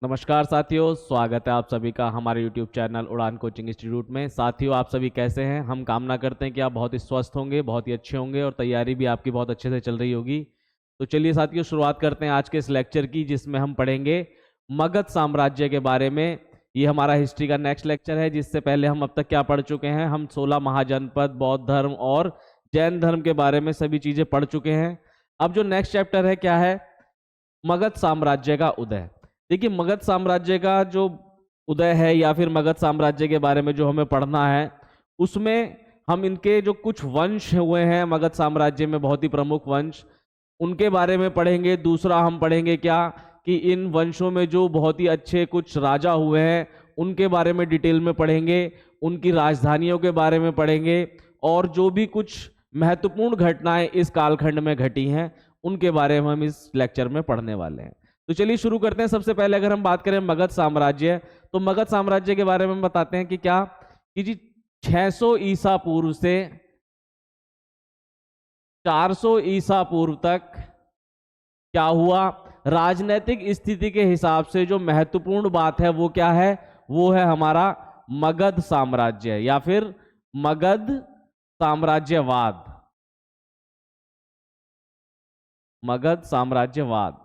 नमस्कार साथियों, स्वागत है आप सभी का हमारे YouTube चैनल उड़ान कोचिंग इंस्टीट्यूट में। साथियों, आप सभी कैसे हैं? हम कामना करते हैं कि आप बहुत ही स्वस्थ होंगे, बहुत ही अच्छे होंगे और तैयारी भी आपकी बहुत अच्छे से चल रही होगी। तो चलिए साथियों, शुरुआत करते हैं आज के इस लेक्चर की, जिसमें हम पढ़ेंगे मगध साम्राज्य के बारे में। ये हमारा हिस्ट्री का नेक्स्ट लेक्चर है, जिससे पहले हम अब तक क्या पढ़ चुके हैं। हम 16 महाजनपद, बौद्ध धर्म और जैन धर्म के बारे में सभी चीज़ें पढ़ चुके हैं। अब जो नेक्स्ट चैप्टर है क्या है? मगध साम्राज्य का उदय। देखिए, मगध साम्राज्य का जो उदय है या फिर मगध साम्राज्य के बारे में जो हमें पढ़ना है, उसमें हम इनके जो कुछ वंश हुए हैं मगध साम्राज्य में, बहुत ही प्रमुख वंश, उनके बारे में पढ़ेंगे। दूसरा हम पढ़ेंगे क्या कि इन वंशों में जो बहुत ही अच्छे कुछ राजा हुए हैं उनके बारे में डिटेल में पढ़ेंगे, उनकी राजधानियों के बारे में पढ़ेंगे और जो भी कुछ महत्वपूर्ण घटनाएं इस कालखंड में घटी हैं उनके बारे में हम इस लेक्चर में पढ़ने वाले हैं। तो चलिए शुरू करते हैं। सबसे पहले अगर हम बात करें मगध साम्राज्य, तो मगध साम्राज्य के बारे में बताते हैं कि क्या कि जी 600 ईसा पूर्व से 400 ईसा पूर्व तक क्या हुआ। राजनीतिक स्थिति के हिसाब से जो महत्वपूर्ण बात है वो क्या है? वो है हमारा मगध साम्राज्य या फिर मगध साम्राज्यवाद। मगध साम्राज्यवाद।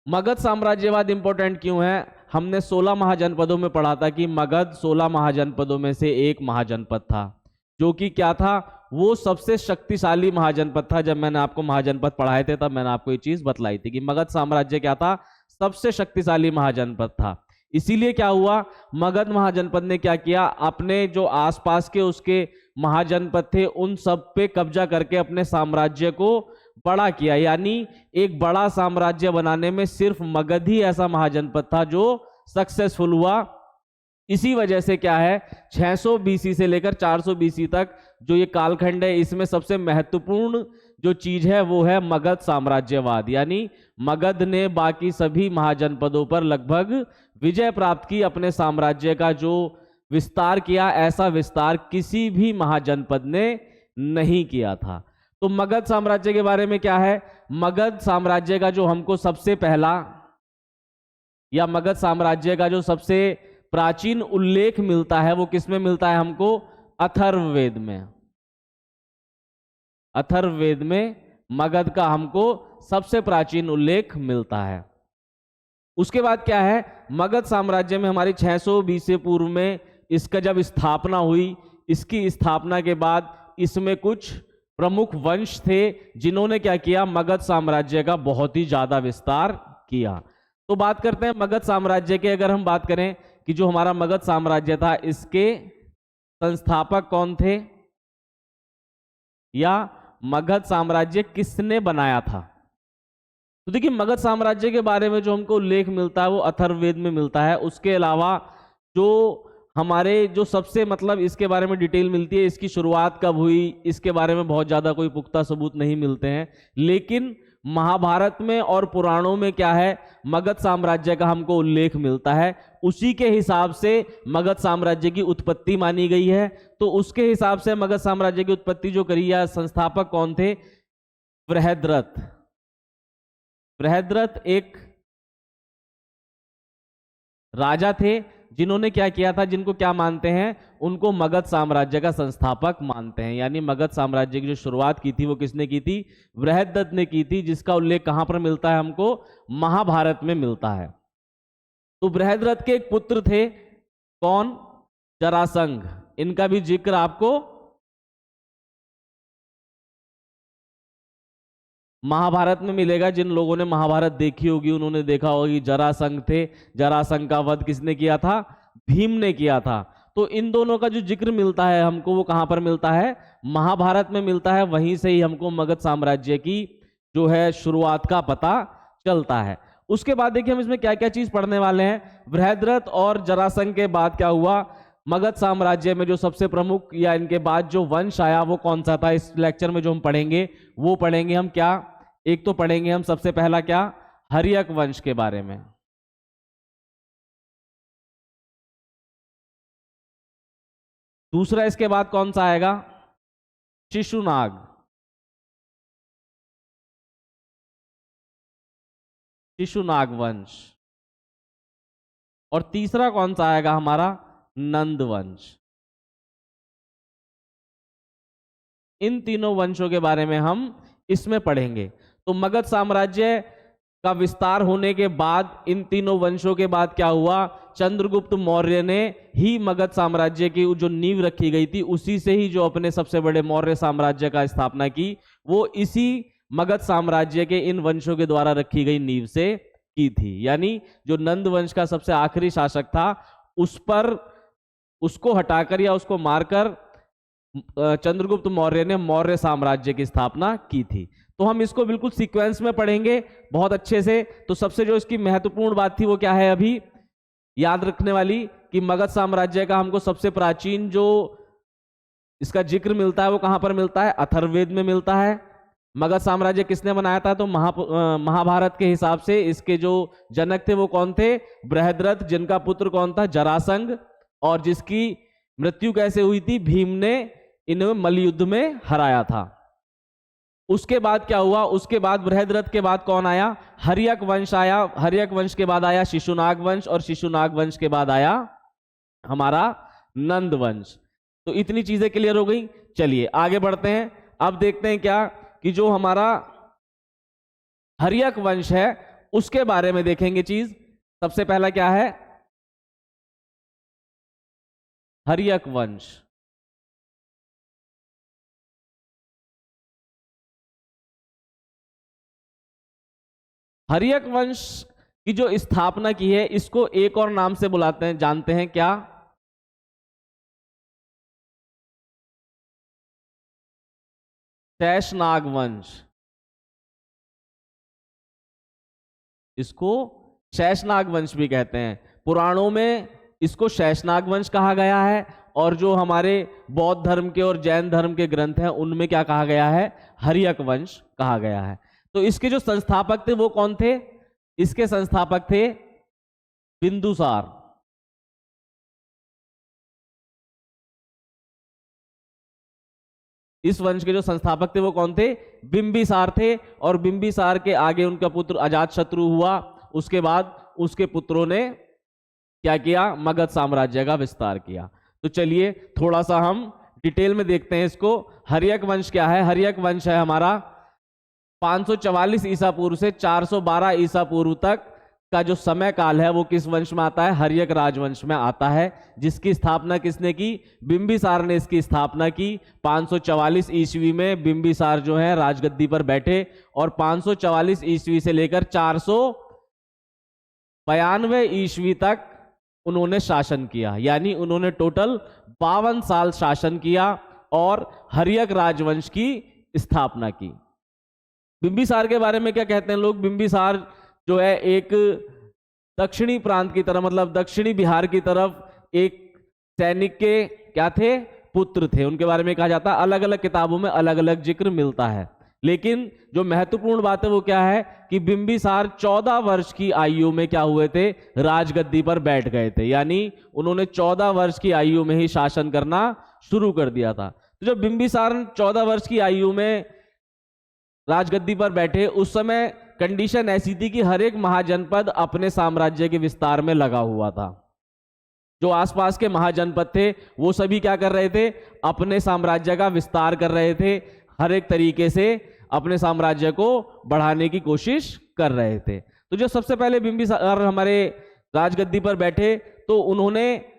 मगध साम्राज्यवाद इंपॉर्टेंट क्यों है? हमने 16 महाजनपदों में पढ़ा था कि मगध 16 महाजनपदों में से एक महाजनपद था, जो कि क्या था? वो सबसे शक्तिशाली महाजनपद था। जब मैंने आपको महाजनपद पढ़ाए थे तब मैंने आपको ये चीज बतलाई थी कि मगध साम्राज्य क्या था? सबसे शक्तिशाली महाजनपद था। इसीलिए क्या हुआ, मगध महाजनपद ने क्या किया, अपने जो आसपास के उसके महाजनपद थे उन सब पे कब्जा करके अपने साम्राज्य को बड़ा किया। यानी एक बड़ा साम्राज्य बनाने में सिर्फ मगध ही ऐसा महाजनपद था जो सक्सेसफुल हुआ। इसी वजह से क्या है, 600 बीसी से लेकर 400 बीसी तक जो ये कालखंड है, इसमें सबसे महत्वपूर्ण जो चीज है वो है मगध साम्राज्यवाद। यानी मगध ने बाकी सभी महाजनपदों पर लगभग विजय प्राप्त की, अपने साम्राज्य का जो विस्तार किया, ऐसा विस्तार किसी भी महाजनपद ने नहीं किया था। तो मगध साम्राज्य के बारे में क्या है? मगध साम्राज्य का जो हमको सबसे पहला या मगध साम्राज्य का जो सबसे प्राचीन उल्लेख मिलता है वो किसमें मिलता है हमको? अथर्ववेद में। अथर्ववेद में मगध का हमको सबसे प्राचीन उल्लेख मिलता है। उसके बाद क्या है, मगध साम्राज्य में हमारी 600 बीसी पूर्व में इसका जब स्थापना हुई, इसकी स्थापना के बाद इसमें कुछ प्रमुख वंश थे जिन्होंने क्या किया, मगध साम्राज्य का बहुत ही ज्यादा विस्तार किया। तो बात करते हैं मगध साम्राज्य के। अगर हम बात करें कि जो हमारा मगध साम्राज्य था, इसके संस्थापक कौन थे या मगध साम्राज्य किसने बनाया था? तो देखिए, मगध साम्राज्य के बारे में जो हमको उल्लेख मिलता है वो अथर्ववेद में मिलता है। उसके अलावा जो हमारे जो सबसे मतलब इसके बारे में डिटेल मिलती है, इसकी शुरुआत कब हुई, इसके बारे में बहुत ज्यादा कोई पुख्ता सबूत नहीं मिलते हैं। लेकिन महाभारत में और पुराणों में क्या है, मगध साम्राज्य का हमको उल्लेख मिलता है। उसी के हिसाब से मगध साम्राज्य की उत्पत्ति मानी गई है। तो उसके हिसाब से मगध साम्राज्य की उत्पत्ति जो करी या संस्थापक कौन थे? बृहद्रथ। बृहद्रथ एक राजा थे जिन्होंने क्या किया था, जिनको क्या मानते हैं, उनको मगध साम्राज्य का संस्थापक मानते हैं। यानी मगध साम्राज्य की जो शुरुआत की थी वो किसने की थी? बृहद्रथ ने की थी, जिसका उल्लेख कहां पर मिलता है हमको? महाभारत में मिलता है। तो बृहद्रथ के एक पुत्र थे, कौन? जरासंघ। इनका भी जिक्र आपको महाभारत में मिलेगा। जिन लोगों ने महाभारत देखी होगी उन्होंने देखा होगा कि जरासंघ थे। जरासंघ का वध किसने किया था? भीम ने किया था। तो इन दोनों का जो जिक्र मिलता है हमको, वो कहां पर मिलता है? महाभारत में मिलता है। वहीं से ही हमको मगध साम्राज्य की जो है शुरुआत का पता चलता है। उसके बाद देखिए हम इसमें क्या क्या चीज पढ़ने वाले हैं। बृहद्रथ और जरासंघ के बाद क्या हुआ, मगध साम्राज्य में जो सबसे प्रमुख या इनके बाद जो वंश आया वो कौन सा था? इस लेक्चर में जो हम पढ़ेंगे वो पढ़ेंगे हम क्या, एक तो पढ़ेंगे हम सबसे पहला क्या, हर्यक वंश के बारे में। दूसरा इसके बाद कौन सा आएगा? शिशुनाग। शिशुनाग वंश। और तीसरा कौन सा आएगा हमारा, नंद वंश। इन तीनों वंशों के बारे में हम इसमें पढ़ेंगे। तो मगध साम्राज्य का विस्तार होने के बाद, इन तीनों वंशों के बाद क्या हुआ, चंद्रगुप्त मौर्य ने ही मगध साम्राज्य की जो नींव रखी गई थी, उसी से ही जो अपने सबसे बड़े मौर्य साम्राज्य का स्थापना की, वो इसी मगध साम्राज्य के इन वंशों के द्वारा रखी गई नींव से की थी। यानी जो नंद वंश का सबसे आखिरी शासक था, उस पर, उसको हटाकर या उसको मारकर चंद्रगुप्त मौर्य ने मौर्य साम्राज्य की स्थापना की थी। तो हम इसको बिल्कुल सीक्वेंस में पढ़ेंगे बहुत अच्छे से। तो सबसे जो इसकी महत्वपूर्ण बात थी वो क्या है अभी याद रखने वाली, कि मगध साम्राज्य का हमको सबसे प्राचीन जो इसका जिक्र मिलता है वो कहां पर मिलता है, अथर्ववेद में मिलता है। मगध साम्राज्य किसने बनाया था, तो महाभारत के हिसाब से इसके जो जनक थे वो कौन थे, बृहद्रथ, जिनका पुत्र कौन था, जरासंध, और जिसकी मृत्यु कैसे हुई थी, भीम ने इन्हें मल्लयुद्ध में हराया था। उसके बाद क्या हुआ, उसके बाद बृहद्रथ के बाद कौन आया, हर्यक वंश आया। हर्यक वंश के बाद आया शिशुनाग वंश, और शिशुनाग वंश के बाद आया हमारा नंद वंश। तो इतनी चीजें क्लियर हो गई। चलिए आगे बढ़ते हैं। अब देखते हैं क्या कि जो हमारा हर्यक वंश है उसके बारे में देखेंगे चीज। सबसे पहला क्या है, हर्यक वंश। हर्यक वंश की जो स्थापना की है, इसको एक और नाम से बुलाते हैं, जानते हैं क्या, शैशनाग वंश। इसको शैशनाग वंश भी कहते हैं। पुराणों में इसको शैशनाग वंश कहा गया है, और जो हमारे बौद्ध धर्म के और जैन धर्म के ग्रंथ हैं उनमें क्या कहा गया है, हर्यक वंश कहा गया है। तो इसके जो संस्थापक थे वो कौन थे, इसके संस्थापक थे बिंदुसार। इस वंश के जो संस्थापक थे वो कौन थे, बिंबिसार थे। और बिंबिसार के आगे उनका पुत्र अजातशत्रु हुआ। उसके बाद उसके पुत्रों ने क्या किया, मगध साम्राज्य का विस्तार किया। तो चलिए थोड़ा सा हम डिटेल में देखते हैं इसको। हर्यक वंश क्या है, हर्यक वंश है हमारा 544 ईसा पूर्व से 412 ईसा पूर्व तक का जो समय काल है वो किस वंश में आता है, हर्यक राजवंश में आता है, जिसकी स्थापना किसने की, बिंबिसार ने इसकी स्थापना की। 544 ईस्वी में बिंबिसार जो है राजगद्दी पर बैठे, और 544 ईस्वी से लेकर 492 ईस्वी तक उन्होंने शासन किया। यानी उन्होंने टोटल 52 साल शासन किया और हर्यक राजवंश की स्थापना की। बिंबिसार के बारे में क्या कहते हैं लोग, बिंबिसार जो है एक दक्षिणी प्रांत की तरफ, मतलब दक्षिणी बिहार की तरफ एक सैनिक के क्या थे, पुत्र थे। उनके बारे में कहा जाता है, अलग अलग किताबों में अलग अलग जिक्र मिलता है। लेकिन जो महत्वपूर्ण बात है वो क्या है कि बिंबिसार 14 वर्ष की आयु में क्या हुए थे, राजगद्दी पर बैठ गए थे। यानी उन्होंने 14 वर्ष की आयु में ही शासन करना शुरू कर दिया था। तो जब बिंबिसार 14 वर्ष की आयु में राजगद्दी पर बैठे, उस समय कंडीशन ऐसी थी कि हर एक महाजनपद अपने साम्राज्य के विस्तार में लगा हुआ था। जो आसपास के महाजनपद थे वो सभी क्या कर रहे थे, अपने साम्राज्य का विस्तार कर रहे थे, हर एक तरीके से अपने साम्राज्य को बढ़ाने की कोशिश कर रहे थे। तो जो सबसे पहले बिंबिसार हमारे राजगद्दी पर बैठे, तो उन्होंने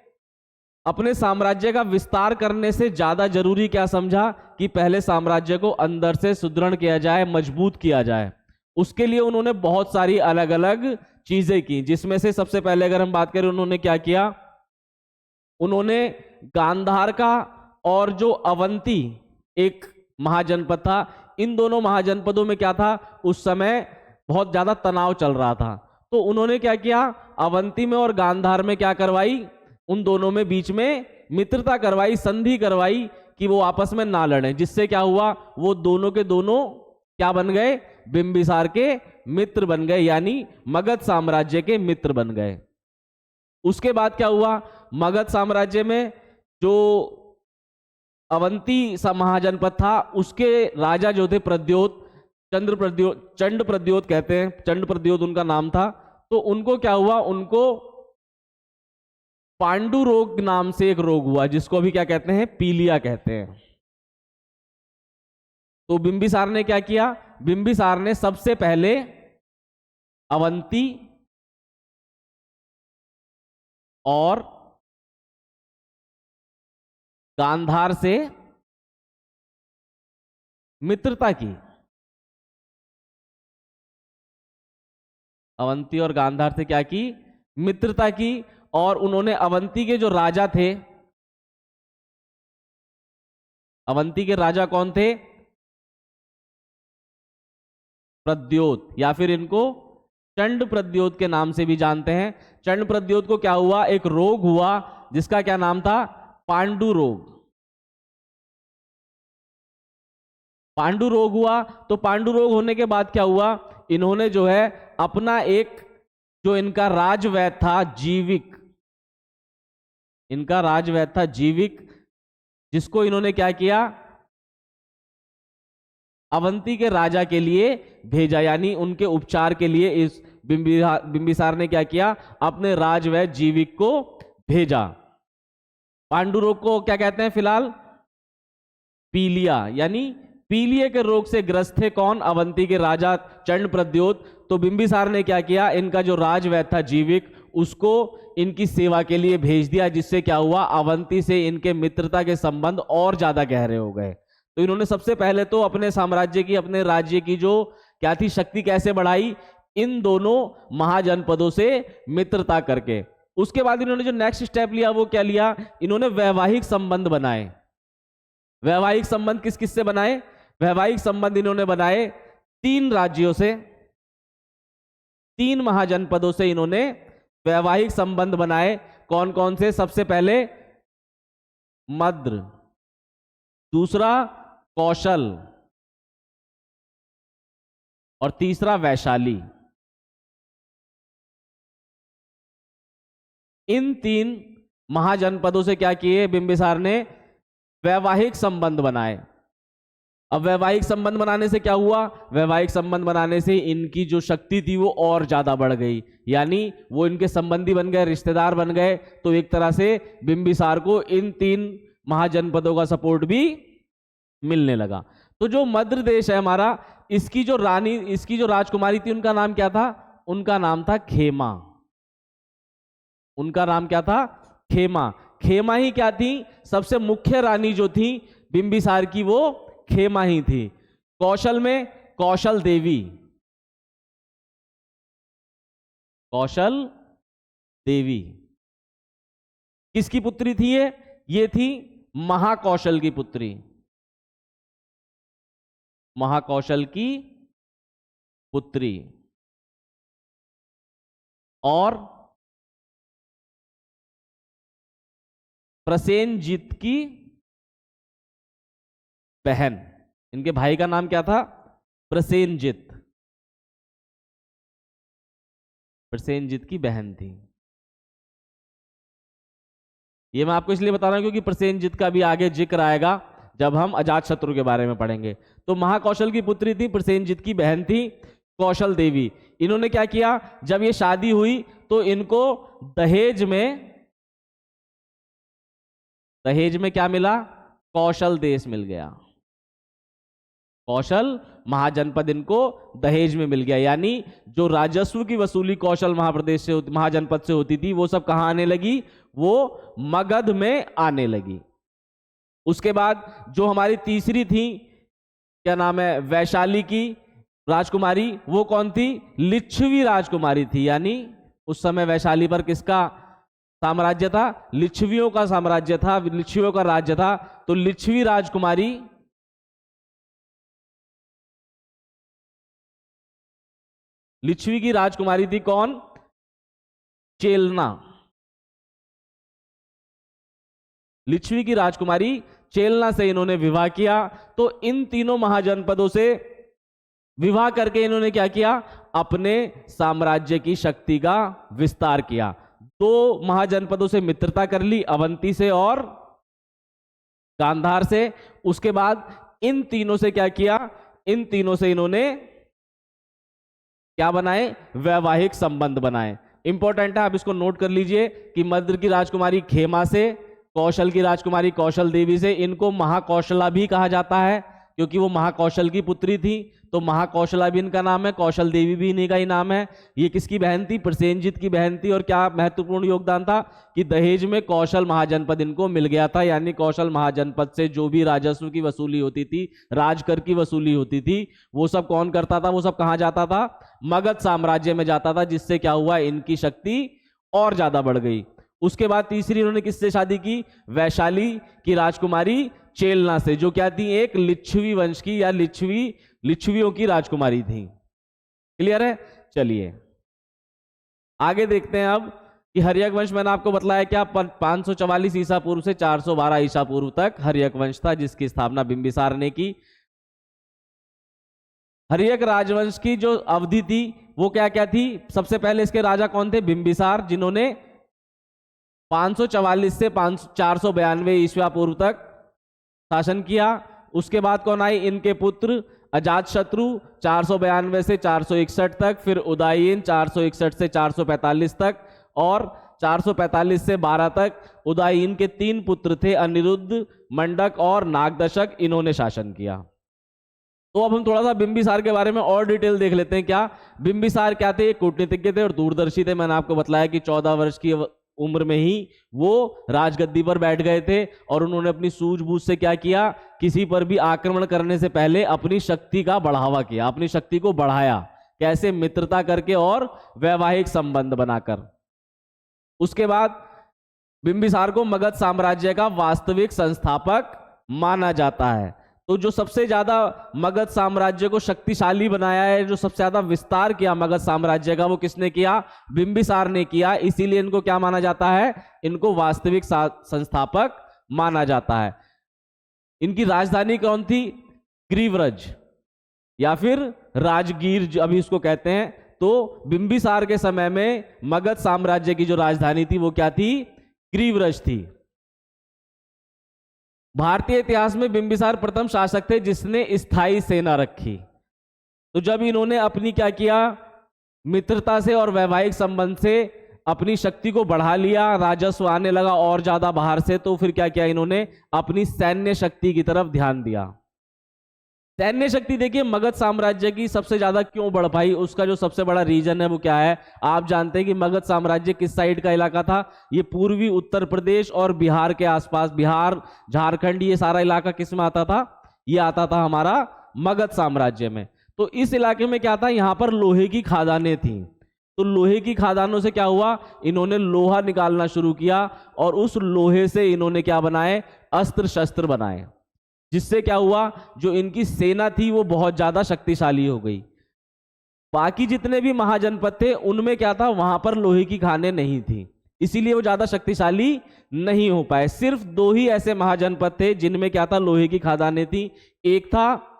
अपने साम्राज्य का विस्तार करने से ज्यादा जरूरी क्या समझा कि पहले साम्राज्य को अंदर से सुदृढ़ किया जाए, मजबूत किया जाए। उसके लिए उन्होंने बहुत सारी अलग अलग चीजें की, जिसमें से सबसे पहले अगर हम बात करें, उन्होंने क्या किया, उन्होंने गांधार का और जो अवंती एक महाजनपद था, इन दोनों महाजनपदों में क्या था, उस समय बहुत ज्यादा तनाव चल रहा था। तो उन्होंने क्या किया, अवंती में और गांधार में क्या करवाई, उन दोनों में बीच में मित्रता करवाई, संधि करवाई कि वो आपस में ना लड़ें। जिससे क्या हुआ, वो दोनों के दोनों क्या बन गए, बिंबिसार के मित्र बन गए, यानी मगध साम्राज्य के मित्र बन गए। उसके बाद क्या हुआ, मगध साम्राज्य में जो अवंती महाजनपद था, उसके राजा जो थे प्रद्योत, चंड प्रद्योत कहते हैं, चंड प्रद्योत उनका नाम था। तो उनको क्या हुआ, उनको पांडु रोग नाम से एक रोग हुआ जिसको अभी क्या कहते हैं, पीलिया कहते हैं। तो बिंबिसार ने क्या किया, बिंबिसार ने सबसे पहले अवंती और गांधार से मित्रता की। अवंती और गांधार से क्या की, मित्रता की। और उन्होंने अवंती के जो राजा थे, अवंती के राजा कौन थे, प्रद्योत, या फिर इनको चंड प्रद्योत के नाम से भी जानते हैं। चंड प्रद्योत को क्या हुआ, एक रोग हुआ जिसका क्या नाम था, पांडु रोग। पांडु रोग हुआ। तो पांडु रोग होने के बाद क्या हुआ, इन्होंने जो है अपना एक, जो इनका राजवैद्य था जीविक, इनका राजवैद्य था जीविक, जिसको इन्होंने क्या किया, अवंती के राजा के लिए भेजा, यानी उनके उपचार के लिए इस बिंबिसार ने क्या किया, अपने राजवैद्य जीविक को भेजा। पांडु रोग को क्या कहते हैं फिलहाल, पीलिया, यानी पीलिया के रोग से ग्रस्त थे कौन, अवंती के राजा चंड प्रद्योत। तो बिंबिसार ने क्या किया, इनका जो राजवैद्य था जीविक, उसको इनकी सेवा के लिए भेज दिया, जिससे क्या हुआ, अवंती से इनके मित्रता के संबंध और ज्यादा गहरे हो गए। तो इन्होंने सबसे पहले तो अपने साम्राज्य की, अपने राज्य की जो क्या थी शक्ति, कैसे बढ़ाई, इन दोनों महाजनपदों से मित्रता करके। उसके बाद इन्होंने जो नेक्स्ट स्टेप लिया वो क्या लिया, इन्होंने वैवाहिक संबंध बनाए। वैवाहिक संबंध किस किस से बनाए, वैवाहिक संबंध इन्होंने बनाए 3 राज्यों से, 3 महाजनपदों से इन्होंने वैवाहिक संबंध बनाए। कौन कौन से, सबसे पहले मद्र, दूसरा कौशल और तीसरा वैशाली। इन 3 महाजनपदों से क्या किए, बिंबिसार ने वैवाहिक संबंध बनाए। अब वैवाहिक संबंध बनाने से क्या हुआ, वैवाहिक संबंध बनाने से इनकी जो शक्ति थी वो और ज्यादा बढ़ गई, यानी वो इनके संबंधी बन गए, रिश्तेदार बन गए। तो एक तरह से बिंबिसार को इन 3 महाजनपदों का सपोर्ट भी मिलने लगा। तो जो मद्र देश है हमारा, इसकी जो रानी, इसकी जो राजकुमारी थी, उनका नाम क्या था, उनका नाम था खेमा। उनका नाम क्या था, खेमा। खेमा ही क्या थी, सबसे मुख्य रानी जो थी बिंबिसार की, वो खेमा ही थी। कौशल में कौशल देवी, कौशल देवी किसकी पुत्री थी, ये थी महाकौशल की पुत्री, महाकौशल की पुत्री। और प्रसेनजीत की बहन, इनके भाई का नाम क्या था, प्रसेनजीत, प्रसेनजीत की बहन थी। ये मैं आपको इसलिए बता रहा हूं क्योंकि प्रसेनजीत का भी आगे जिक्र आएगा जब हम अजातशत्रु के बारे में पढ़ेंगे। तो महाकौशल की पुत्री थी, प्रसेनजीत की बहन थी कौशल देवी। इन्होंने क्या किया, जब ये शादी हुई तो इनको दहेज में क्या मिला, कौशल देश मिल गया। कौशल महाजनपद इनको दहेज में मिल गया, यानी जो राजस्व की वसूली कौशल महाप्रदेश से, महाजनपद से होती थी, वो सब कहां आने लगी, वो मगध में आने लगी। उसके बाद जो हमारी तीसरी थी, क्या नाम है, वैशाली की राजकुमारी, वो कौन थी, लिच्छवी राजकुमारी थी। यानी उस समय वैशाली पर किसका साम्राज्य था, लिच्छवियों का साम्राज्य था, लिच्छवियों का राज्य था। तो लिच्छवी राजकुमारी, लिच्छवी की राजकुमारी थी कौन, चेलना। लिच्छवी की राजकुमारी चेलना से इन्होंने विवाह किया। तो इन तीनों महाजनपदों से विवाह करके इन्होंने क्या किया, अपने साम्राज्य की शक्ति का विस्तार किया। 2 महाजनपदों से मित्रता कर ली, अवंती से और गांधार से। उसके बाद इन तीनों से क्या किया, इन तीनों से इन्होंने क्या बनाए, वैवाहिक संबंध बनाए। इंपॉर्टेंट है, आप इसको नोट कर लीजिए कि मद्र की राजकुमारी खेमा से, कौशल की राजकुमारी कौशल देवी से, इनको महाकौशला भी कहा जाता है क्योंकि वो महाकौशल की पुत्री थी, तो महाकौशला भी इनका नाम है, कौशल देवी भी इन्हीं का ही नाम है। ये किसकी बहन थी? प्रसेनजीत की बहन थी। और क्या महत्वपूर्ण योगदान था कि दहेज में कौशल महाजनपद इनको मिल गया था, यानी कौशल महाजनपद से जो भी राजस्व की वसूली होती थी, राजकर की वसूली होती थी, वो सब कौन करता था? वो सब कहां जाता था? मगध साम्राज्य में जाता था, जिससे क्या हुआ? इनकी शक्ति और ज्यादा बढ़ गई। उसके बाद तीसरी इन्होंने किससे शादी की? वैशाली की राजकुमारी चेलना से, जो क्या थी? एक लिच्छवी वंश की या लिच्छवियों की राजकुमारी थी। क्लियर है? चलिए आगे देखते हैं अब कि हर्यक वंश, मैंने आपको बतलाया क्या 544 ईसा पूर्व से 412 ईसा पूर्व तक हर्यक वंश था, जिसकी स्थापना बिंबिसार ने की। हर्यक राजवंश की जो अवधि थी वो क्या क्या थी? सबसे पहले इसके राजा कौन थे? बिंबिसार, जिन्होंने 544 से 492 ईस्वी पूर्व तक शासन किया। उसके बाद कौन आए? इनके पुत्र अजातशत्रु 492 से 461 तक, फिर उदयीन 461 से 445 तक, और 445 से 12 तक उदयीन के 3 पुत्र थे, अनिरुद्ध, मंडक और नागदशक, इन्होंने शासन किया। तो अब हम थोड़ा सा बिंबिसार के बारे में और डिटेल देख लेते हैं। क्या बिंबिसार क्या थे? कूटनीतिज्ञ थे और दूरदर्शी थे। मैंने आपको बताया कि 14 वर्ष की उम्र में ही वो राजगद्दी पर बैठ गए थे और उन्होंने अपनी सूझबूझ से क्या किया? किसी पर भी आक्रमण करने से पहले अपनी शक्ति का बढ़ावा किया, अपनी शक्ति को बढ़ाया। कैसे? मित्रता करके और वैवाहिक संबंध बनाकर। उसके बाद बिंबिसार को मगध साम्राज्य का वास्तविक संस्थापक माना जाता है। तो जो सबसे ज्यादा मगध साम्राज्य को शक्तिशाली बनाया है, जो सबसे ज्यादा विस्तार किया मगध साम्राज्य का, वो किसने किया? बिंबिसार ने किया। इसीलिए इनको क्या माना जाता है? इनको वास्तविक संस्थापक माना जाता है। इनकी राजधानी कौन थी? ग्रीव्रज या फिर राजगीर अभी इसको कहते हैं। तो बिंबिसार के समय में मगध साम्राज्य की जो राजधानी थी वो क्या थी? ग्रीव्रज थी। भारतीय इतिहास में बिंबिसार प्रथम शासक थे जिसने स्थायी सेना रखी। तो जब इन्होंने अपनी क्या किया? मित्रता से और वैवाहिक संबंध से अपनी शक्ति को बढ़ा लिया, राजस्व आने लगा और ज्यादा बाहर से, तो फिर क्या किया? इन्होंने अपनी सैन्य शक्ति की तरफ ध्यान दिया। सैन्य शक्ति देखिए मगध साम्राज्य की सबसे ज्यादा क्यों बढ़ पाई, उसका जो सबसे बड़ा रीजन है वो क्या है? आप जानते हैं कि मगध साम्राज्य किस साइड का इलाका था? ये पूर्वी उत्तर प्रदेश और बिहार के आसपास, बिहार, झारखंड, ये सारा इलाका किस में आता था? ये आता था हमारा मगध साम्राज्य में। तो इस इलाके में क्या था? यहां पर लोहे की खादानें थी। तो लोहे की खादानों से क्या हुआ? इन्होंने लोहा निकालना शुरू किया और उस लोहे से इन्होंने क्या बनाए? अस्त्र शस्त्र बनाए, जिससे क्या हुआ? जो इनकी सेना थी वो बहुत ज्यादा शक्तिशाली हो गई। बाकी जितने भी महाजनपद थे उनमें क्या था? वहां पर लोहे की खानें नहीं थी, इसीलिए वो ज्यादा शक्तिशाली नहीं हो पाए। सिर्फ 2 ही ऐसे महाजनपद थे जिनमें क्या था? लोहे की खादानें थी। एक था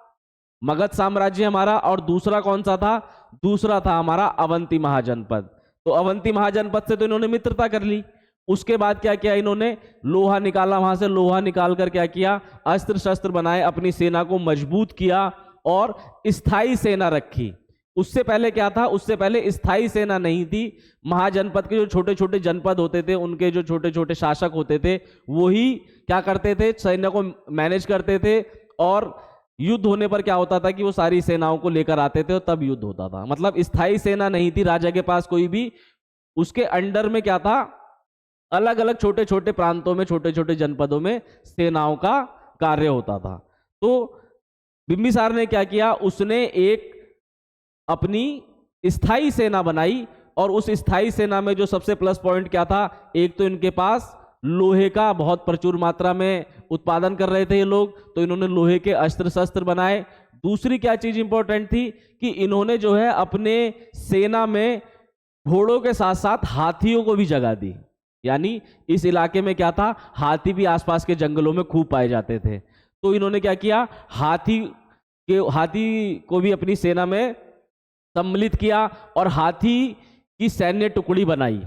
मगध साम्राज्य हमारा, और दूसरा कौन सा था? दूसरा था हमारा अवंती महाजनपद। तो अवंती महाजनपद से तो इन्होंने मित्रता कर ली। उसके बाद क्या किया? इन्होंने लोहा निकाला, वहां से लोहा निकाल कर क्या किया? अस्त्र शस्त्र बनाए, अपनी सेना को मजबूत किया और स्थायी सेना रखी। उससे पहले क्या था? उससे पहले स्थायी सेना नहीं थी। महाजनपद के जो छोटे छोटे जनपद होते थे, उनके जो छोटे छोटे शासक होते थे, वही क्या करते थे? सैन्य को मैनेज करते थे। और युद्ध होने पर क्या होता था कि वो सारी सेनाओं को लेकर आते थे और तब युद्ध होता था। मतलब स्थायी सेना नहीं थी राजा के पास कोई भी। उसके अंडर में क्या था? अलग अलग छोटे छोटे प्रांतों में, छोटे छोटे जनपदों में सेनाओं का कार्य होता था। तो बिंबिसार ने क्या किया? उसने एक अपनी स्थायी सेना बनाई, और उस स्थायी सेना में जो सबसे प्लस पॉइंट क्या था? एक तो इनके पास लोहे का बहुत प्रचुर मात्रा में उत्पादन कर रहे थे ये लोग, तो इन्होंने लोहे के अस्त्र शस्त्र बनाए। दूसरी क्या चीज इंपॉर्टेंट थी कि इन्होंने जो है अपने सेना में घोड़ों के साथ साथ हाथियों को भी जगह दी। यानी इस इलाके में क्या था? हाथी भी आसपास के जंगलों में खूब पाए जाते थे। तो इन्होंने क्या किया? हाथी को भी अपनी सेना में सम्मिलित किया और हाथी की सैन्य टुकड़ी बनाई।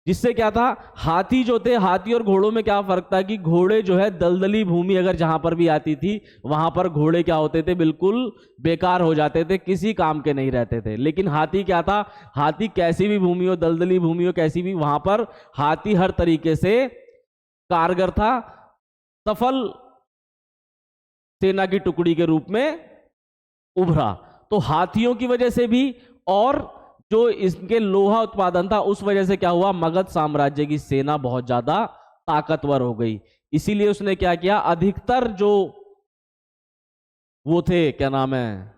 जिससे क्या था, हाथी जो थे, हाथी और घोड़ों में क्या फर्क था कि घोड़े जो है दलदली भूमि अगर जहां पर भी आती थी वहां पर घोड़े क्या होते थे, बिल्कुल बेकार हो जाते थे, किसी काम के नहीं रहते थे। लेकिन हाथी क्या था, हाथी कैसी भी भूमि हो, दलदली भूमि हो कैसी भी, वहां पर हाथी हर तरीके से कारगर था, सफल सेना की टुकड़ी के रूप में उभरा। तो हाथियों की वजह से भी और जो इसके लोहा उत्पादन था उस वजह से क्या हुआ, मगध साम्राज्य की सेना बहुत ज्यादा ताकतवर हो गई। इसीलिए उसने क्या किया, अधिकतर जो वो थे, क्या नाम है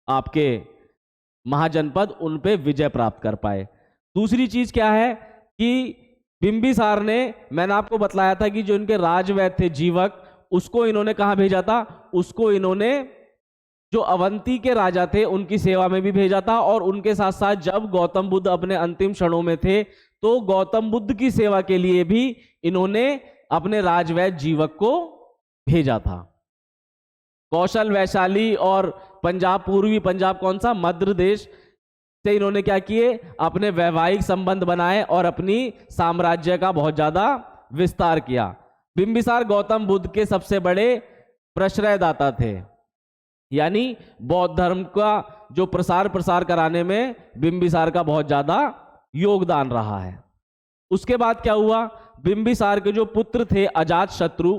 आपके महाजनपद, उन पे विजय प्राप्त कर पाए। दूसरी चीज क्या है कि बिंबिसार ने, मैंने आपको बतलाया था कि जो इनके राजवैद्य थे जीवक, उसको इन्होंने कहां भेजा था, उसको इन्होंने जो अवंती के राजा थे उनकी सेवा में भी भेजा था। और उनके साथ साथ जब गौतम बुद्ध अपने अंतिम क्षणों में थे तो गौतम बुद्ध की सेवा के लिए भी इन्होंने अपने राजवैद्य जीवक को भेजा था। कौशल, वैशाली और पंजाब, पूर्वी पंजाब कौन सा, मध्य देश से इन्होंने क्या किए, अपने वैवाहिक संबंध बनाए और अपनी साम्राज्य का बहुत ज्यादा विस्तार किया। बिंबिसार गौतम बुद्ध के सबसे बड़े प्रश्रयदाता थे, यानी बौद्ध धर्म का जो प्रसार कराने में बिंबिसार का बहुत ज्यादा योगदान रहा है। उसके बाद क्या हुआ, बिंबिसार के जो पुत्र थे अजातशत्रु,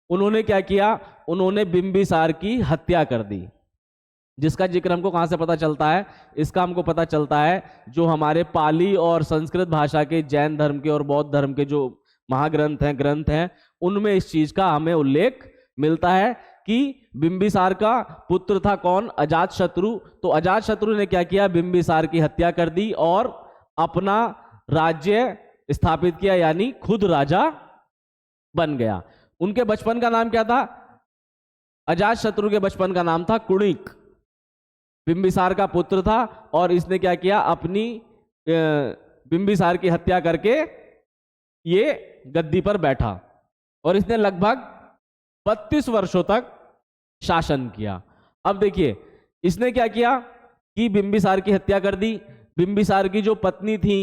उन्होंने क्या किया, उन्होंने बिंबिसार की हत्या कर दी। जिसका जिक्र हमको कहां से पता चलता है, इसका हमको पता चलता है जो हमारे पाली और संस्कृत भाषा के जैन धर्म के और बौद्ध धर्म के जो ग्रंथ हैं उनमें इस चीज का हमें उल्लेख मिलता है कि बिंबिसार का पुत्र था कौन, अजातशत्रु। तो अजातशत्रु ने क्या किया, बिंबिसार की हत्या कर दी और अपना राज्य स्थापित किया, यानी खुद राजा बन गया। उनके बचपन का नाम क्या था, अजातशत्रु के बचपन का नाम था कुणिक। बिंबिसार का पुत्र था और इसने क्या किया, अपनी बिंबिसार की हत्या करके ये गद्दी पर बैठा और इसने लगभग 32 वर्षों तक शासन किया। अब देखिए इसने क्या किया कि बिंबिसार की हत्या कर दी। बिंबिसार की जो पत्नी थी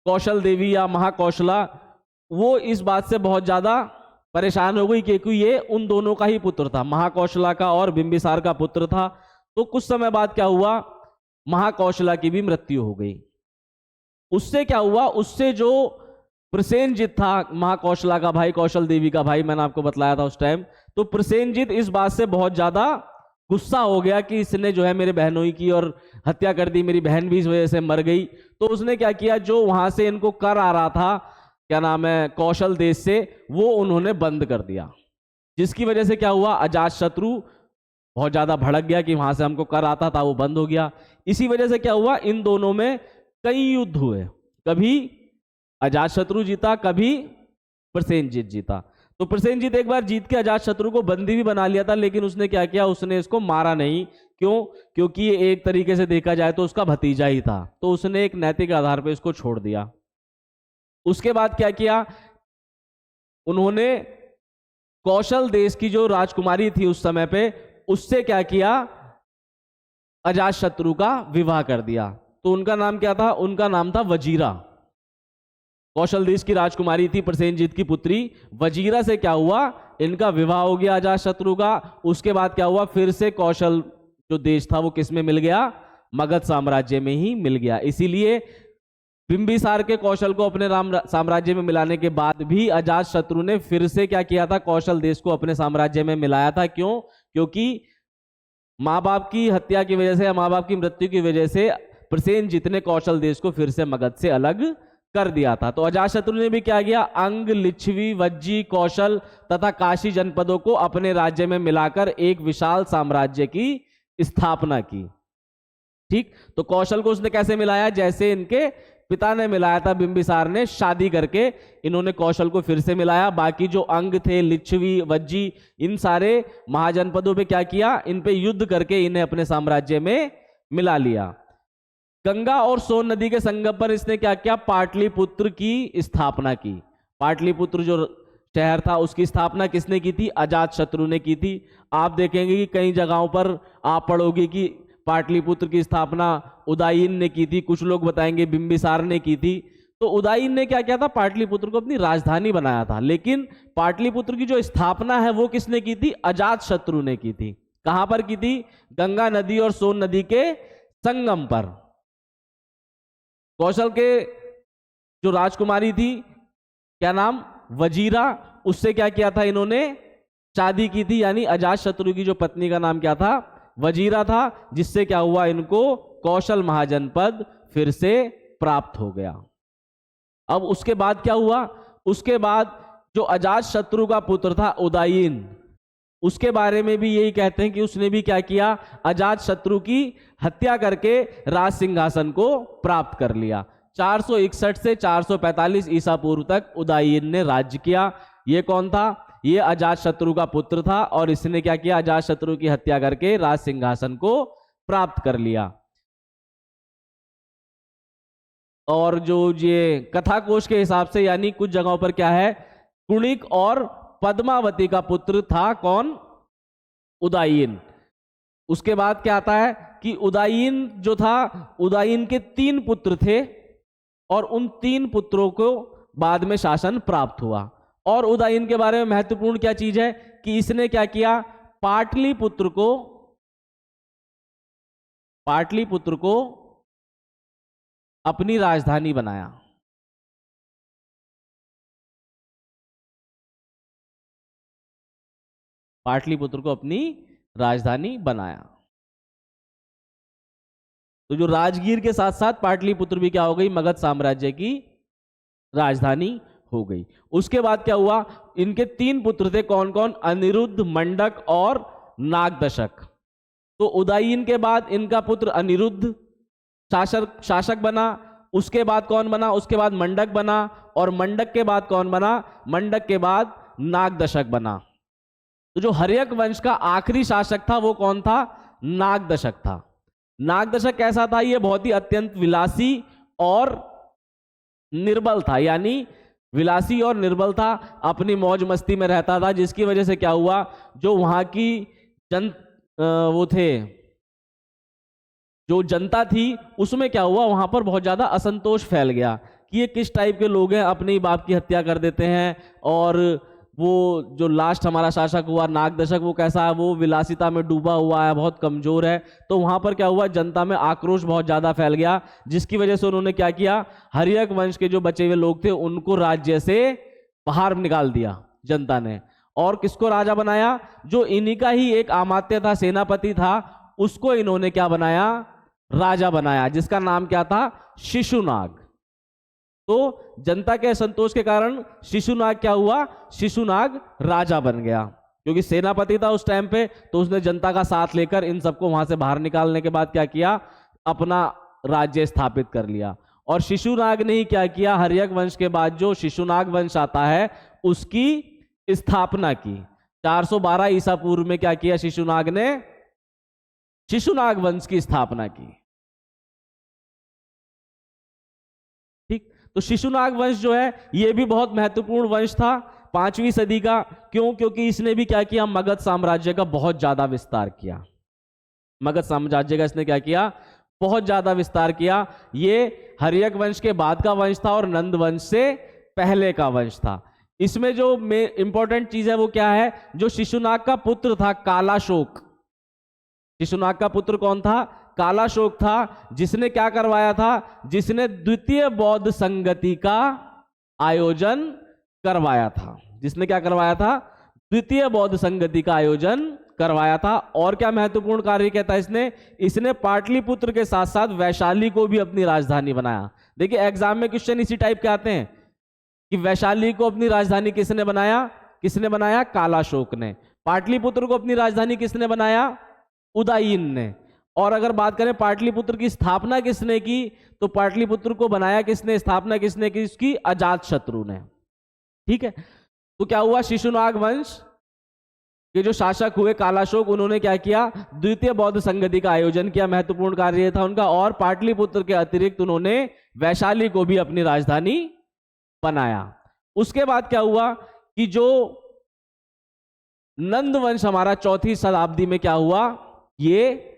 कौशल देवी या महाकौशला, वो इस बात से बहुत ज्यादा परेशान हो गई क्योंकि ये उन दोनों का ही पुत्र था, महाकौशला का और बिंबिसार का पुत्र था। तो कुछ समय बाद क्या हुआ, महाकौशला की भी मृत्यु हो गई। उससे क्या हुआ, उससे जो प्रसेनजित था, महाकौशला का भाई, कौशल देवी का भाई, मैंने आपको बतलाया था उस टाइम, तो प्रसेनजित इस बात से बहुत ज्यादा गुस्सा हो गया कि इसने जो है मेरे बहनोई की और हत्या कर दी, मेरी बहन भी इस वजह से मर गई। तो उसने क्या किया, जो वहां से इनको कर आ रहा था, क्या नाम है, कौशल देश से, वो उन्होंने बंद कर दिया। जिसकी वजह से क्या हुआ, अजातशत्रु बहुत ज्यादा भड़क गया कि वहां से हमको कर आता था, वो बंद हो गया। इसी वजह से क्या हुआ, इन दोनों में कई युद्ध हुए, कभी अजातशत्रु जीता, कभी प्रसेनजित जीता। तो प्रसेनजित एक बार जीत के अजातशत्रु को बंदी भी बना लिया था, लेकिन उसने क्या किया, उसने इसको मारा नहीं। क्यों, क्योंकि ये एक तरीके से देखा जाए तो उसका भतीजा ही था, तो उसने एक नैतिक आधार पर इसको छोड़ दिया। उसके बाद क्या किया, उन्होंने कौशल देश की जो राजकुमारी थी उस समय पे, उससे क्या किया, अजातशत्रु का विवाह कर दिया। तो उनका नाम क्या था, उनका नाम था वजीरा। कौशल देश की राजकुमारी थी प्रसेनजित की पुत्री, वजीरा से क्या हुआ, इनका विवाह हो गया अजातशत्रु का। उसके बाद क्या हुआ, फिर से कौशल जो देश था वो किस में मिल गया, मगध साम्राज्य में ही मिल गया। इसीलिए बिंबिसार के कौशल को अपने साम्राज्य में मिलाने के बाद भी अजातशत्रु ने फिर से क्या किया था, कौशल देश को अपने साम्राज्य में मिलाया था। क्यों, क्योंकि माँ बाप की हत्या की वजह से या माँ बाप की मृत्यु की वजह से प्रसेनजित ने कौशल देश को फिर से मगध से अलग कर दिया था। तो अजातशत्रु ने भी क्या किया, अंग, लिच्छवी, वज्जी, कौशल तथा काशी जनपदों को अपने राज्य में मिलाकर एक विशाल साम्राज्य की स्थापना की। ठीक, तो कौशल को उसने कैसे मिलाया, जैसे इनके पिता ने मिलाया था, बिंबिसार ने शादी करके इन्होंने कौशल को फिर से मिलाया। बाकी जो अंग थे, लिच्छवी, वज्जी, इन सारे महाजनपदों पे क्या किया, इन पे युद्ध करके इन्हें अपने साम्राज्य में मिला लिया। गंगा और सोन नदी के संगम पर इसने क्या किया, पाटलिपुत्र की स्थापना की। पाटलिपुत्र जो शहर था उसकी स्थापना किसने की थी, अजातशत्रु ने की थी। आप देखेंगे कि कई जगहों पर आप पढ़ोगे कि पाटलिपुत्र की स्थापना उदयन ने की थी, कुछ लोग बताएंगे बिंबिसार ने की थी। तो उदयन ने क्या किया था, पाटलिपुत्र को अपनी राजधानी बनाया था। लेकिन पाटलिपुत्र की जो स्थापना है वो किसने की थी, अजातशत्रु ने की थी। कहां पर की थी, गंगा नदी और सोन नदी के संगम पर। कौशल के जो राजकुमारी थी, क्या नाम, वजीरा, उससे क्या किया था इन्होंने, शादी की थी। यानी अजातशत्रु की जो पत्नी का नाम क्या था, वजीरा था, जिससे क्या हुआ, इनको कौशल महाजनपद फिर से प्राप्त हो गया। अब उसके बाद क्या हुआ, उसके बाद जो अजातशत्रु का पुत्र था उदयन, उसके बारे में भी यही कहते हैं कि उसने भी क्या किया, अजातशत्रु की हत्या करके राज सिंहासन को प्राप्त कर लिया। 461 से 445 ईसा पूर्व तक उदयन ने राज्य किया। ये कौन था, ये अजातशत्रु का पुत्र था, और इसने क्या किया, अजातशत्रु की हत्या करके राज सिंहासन को प्राप्त कर लिया। और जो ये कथा कोश के हिसाब से, यानी कुछ जगहों पर क्या है, कुणिक और पद्मावती का पुत्र था कौन, उदयन। उसके बाद क्या आता है कि उदयन जो था, उदयन के 3 पुत्र थे, और उन 3 पुत्रों को बाद में शासन प्राप्त हुआ। और उदयन के बारे में महत्वपूर्ण क्या चीज है कि इसने क्या किया, पाटलिपुत्र को अपनी राजधानी बनाया। पाटलिपुत्र को अपनी राजधानी बनाया। तो जो राजगीर के साथ साथ पाटलिपुत्र भी क्या हो गई, मगध साम्राज्य की राजधानी हो गई। उसके बाद क्या हुआ, इनके 3 पुत्र थे, कौन कौन, अनिरुद्ध, मंडक और नागदशक। तो उदयन के बाद इनका पुत्र अनिरुद्ध शासक बना। उसके बाद कौन बना, उसके बाद मंडक बना, और मंडक के बाद कौन बना, मंडक के बाद नागदशक बना। तो जो हर्यक वंश का आखिरी शासक था वो कौन था, नागदशक था। नागदशक कैसा था, ये बहुत ही अत्यंत विलासी और निर्बल था। यानी विलासी और निर्बल था, अपनी मौज मस्ती में रहता था, जिसकी वजह से क्या हुआ, जो वहां की जो जनता थी उसमें क्या हुआ, वहां पर बहुत ज्यादा असंतोष फैल गया कि ये किस टाइप के लोग हैं, अपने ही बाप की हत्या कर देते हैं। और वो जो लास्ट हमारा शासक हुआ नागदशक, वो कैसा है, वो विलासिता में डूबा हुआ है, बहुत कमजोर है। तो वहां पर क्या हुआ, जनता में आक्रोश बहुत ज्यादा फैल गया, जिसकी वजह से उन्होंने क्या किया, हर्यक वंश के जो बचे हुए लोग थे उनको राज्य से बाहर निकाल दिया जनता ने। और किसको राजा बनाया, जो इन्हीं का ही एक अमात्य था, सेनापति था, उसको इन्होंने क्या बनाया, राजा बनाया, जिसका नाम क्या था, शिशुनाग। तो जनता के असंतोष के कारण शिशुनाग क्या हुआ, शिशुनाग राजा बन गया, क्योंकि सेनापति था उस टाइम पे। तो उसने जनता का साथ लेकर इन सबको वहां से बाहर निकालने के बाद क्या किया, अपना राज्य स्थापित कर लिया। और शिशुनाग ने ही क्या किया, हर्यक वंश के बाद जो शिशुनाग वंश आता है उसकी स्थापना की। 412 ईसा पूर्व में क्या किया, शिशुनाग ने शिशुनाग वंश की स्थापना की। ठीक, तो शिशुनाग वंश जो है यह भी बहुत महत्वपूर्ण वंश था, 5वीं सदी का। क्यों, क्योंकि इसने भी क्या किया, मगध साम्राज्य का बहुत ज्यादा विस्तार किया। मगध साम्राज्य का इसने क्या किया, बहुत ज्यादा विस्तार किया। ये हर्यक वंश के बाद का वंश था और नंद वंश से पहले का वंश था। इसमें जो इंपॉर्टेंट चीज है वो क्या है, जो शिशुनाग का पुत्र था कालाशोक, शिशुनाग का पुत्र कौन था, कालाशोक था, जिसने क्या करवाया था, जिसने द्वितीय बौद्ध संगति का आयोजन करवाया था। जिसने क्या करवाया था, द्वितीय बौद्ध संगति का आयोजन करवाया था। और क्या महत्वपूर्ण कार्य किया था इसने पाटलिपुत्र के साथ साथ वैशाली को भी अपनी राजधानी बनाया। देखिए एग्जाम में क्वेश्चन इसी टाइप के आते हैं कि वैशाली को अपनी राजधानी किसने बनाया, कालाशोक ने। पाटलिपुत्र को अपनी राजधानी किसने बनाया, उदयन ने। और अगर बात करें पाटलिपुत्र की स्थापना किसने की, तो पाटलिपुत्र को बनाया किसने, स्थापना किसने की, इसकी अजातशत्रु ने। ठीक है, तो क्या हुआ, शिशुनाग वंश के जो शासक हुए कालाशोक, उन्होंने क्या किया, द्वितीय बौद्ध संगति का आयोजन किया, महत्वपूर्ण कार्य था उनका। और पाटलिपुत्र के अतिरिक्त उन्होंने वैशाली को भी अपनी राजधानी बनाया। उसके बाद क्या हुआ कि जो नंद वंश हमारा 4वीं शताब्दी में क्या हुआ, ये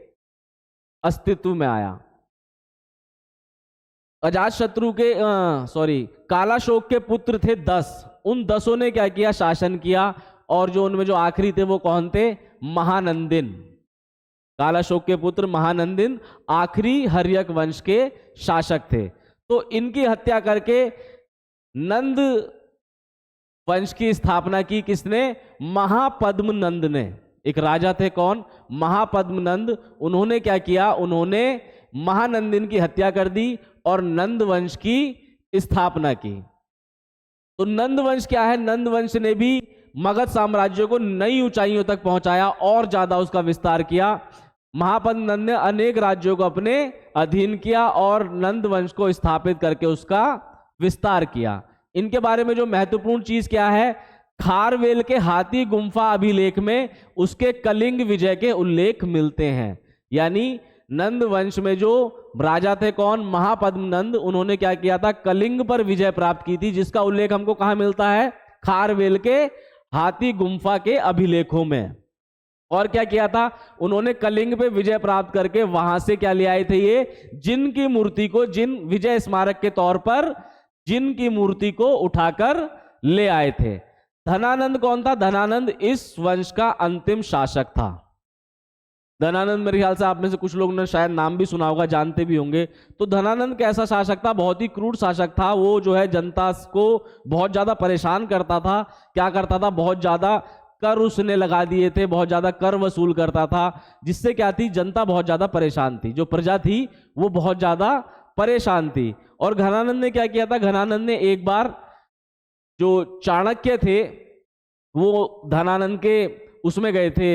अस्तित्व में आया। अजातशत्रु के कालाशोक के पुत्र थे 10। उन 10 ने क्या किया, शासन किया। और जो उनमें जो आखिरी थे वो कौन थे, महानंदिन। कालाशोक के पुत्र महानंदिन आखिरी हर्यक वंश के शासक थे। तो इनकी हत्या करके नंद वंश की स्थापना की किसने, महापद्मनंद ने। एक राजा थे कौन, महापद्मनंद। उन्होंने क्या किया, उन्होंने महानंदिन की हत्या कर दी और नंद वंश की स्थापना की। तो नंद वंश क्या है, नंद वंश ने भी मगध साम्राज्य को नई ऊंचाइयों तक पहुंचाया और ज्यादा उसका विस्तार किया। महापद्मनंद ने अनेक राज्यों को अपने अधीन किया और नंद वंश को स्थापित करके उसका विस्तार किया। इनके बारे में जो महत्वपूर्ण चीज क्या है, खारवेल के हाथी गुम्फा अभिलेख में उसके कलिंग विजय के उल्लेख मिलते हैं। यानी नंद वंश में जो राजा थे कौन, महापद्मनंद, उन्होंने क्या किया था, कलिंग पर विजय प्राप्त की थी, जिसका उल्लेख हमको कहां मिलता है, खारवेल के हाथी गुम्फा के अभिलेखों में। और क्या किया था, उन्होंने कलिंग पे विजय प्राप्त करके वहां से क्या ले आए थे, ये जिन की मूर्ति को, जिन विजय स्मारक के तौर पर जिन की मूर्ति को उठाकर ले आए थे। धनानंद कौन था, धनानंद इस वंश का अंतिम शासक था। धनानंद मेरे ख्याल से आप में से कुछ लोग ने शायद नाम भी सुना होगा, जानते भी होंगे। तो धनानंद कैसा शासक था, बहुत ही क्रूर शासक था। वो जो है जनता को बहुत ज्यादा परेशान करता था। क्या करता था, बहुत ज्यादा कर उसने लगा दिए थे, बहुत ज्यादा कर वसूल करता था, जिससे क्या थी, जनता बहुत ज्यादा परेशान थी। जो प्रजा थी वो बहुत ज्यादा परेशान थी। और घनानंद ने क्या किया था, घनानंद ने एक बार जो चाणक्य थे वो धनानंद के उसमें गए थे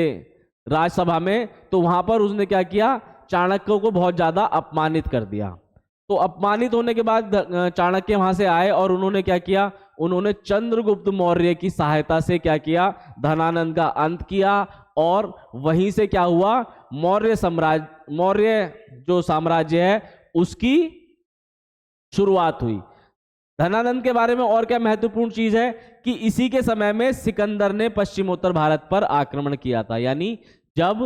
राजसभा में, तो वहां पर उसने क्या किया, चाणक्य को बहुत ज्यादा अपमानित कर दिया। तो अपमानित होने के बाद चाणक्य वहां से आए और उन्होंने क्या किया, उन्होंने चंद्रगुप्त मौर्य की सहायता से क्या किया, धनानंद का अंत किया। और वहीं से क्या हुआ, मौर्य जो साम्राज्य है उसकी शुरुआत हुई। धनानंद के बारे में और क्या महत्वपूर्ण चीज है कि इसी के समय में सिकंदर ने पश्चिमोत्तर भारत पर आक्रमण किया था। यानी जब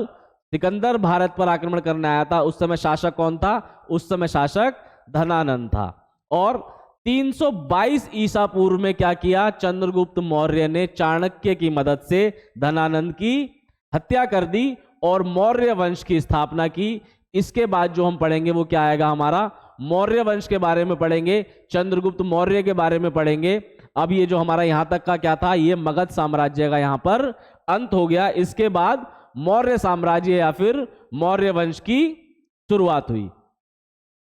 सिकंदर भारत पर आक्रमण करने आया था उस समय शासक कौन था, उस समय शासक धनानंद था। और 322 ईसा पूर्व में क्या किया, चंद्रगुप्त मौर्य ने चाणक्य की मदद से धनानंद की हत्या कर दी और मौर्य वंश की स्थापना की। इसके बाद जो हम पढ़ेंगे वो क्या आएगा, हमारा मौर्य वंश के बारे में पढ़ेंगे, चंद्रगुप्त मौर्य के बारे में पढ़ेंगे। अब ये जो हमारा यहां तक का क्या था, ये मगध साम्राज्य का यहां पर अंत हो गया। इसके बाद मौर्य साम्राज्य या फिर मौर्य वंश की शुरुआत हुई।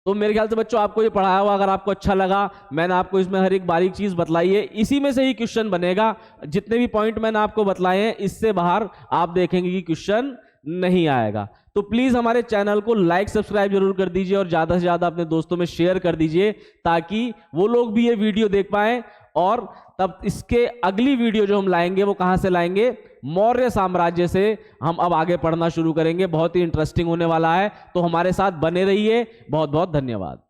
तो मेरे ख्याल से बच्चों आपको ये पढ़ाया हुआ अगर आपको अच्छा लगा, मैंने आपको इसमें हर एक बारीक चीज बतलाई है, इसी में से ही क्वेश्चन बनेगा। जितने भी पॉइंट मैंने आपको बतलाए हैं इससे बाहर आप देखेंगे कि क्वेश्चन नहीं आएगा। तो प्लीज हमारे चैनल को लाइक सब्सक्राइब जरूर कर दीजिए और ज्यादा से ज्यादा अपने दोस्तों में शेयर कर दीजिए ताकि वो लोग भी ये वीडियो देख पाएं। और तब इसके अगली वीडियो जो हम लाएंगे वो कहां से लाएंगे, मौर्य साम्राज्य से हम अब आगे पढ़ना शुरू करेंगे। बहुत ही इंटरेस्टिंग होने वाला है, तो हमारे साथ बने रहिए। बहुत बहुत धन्यवाद।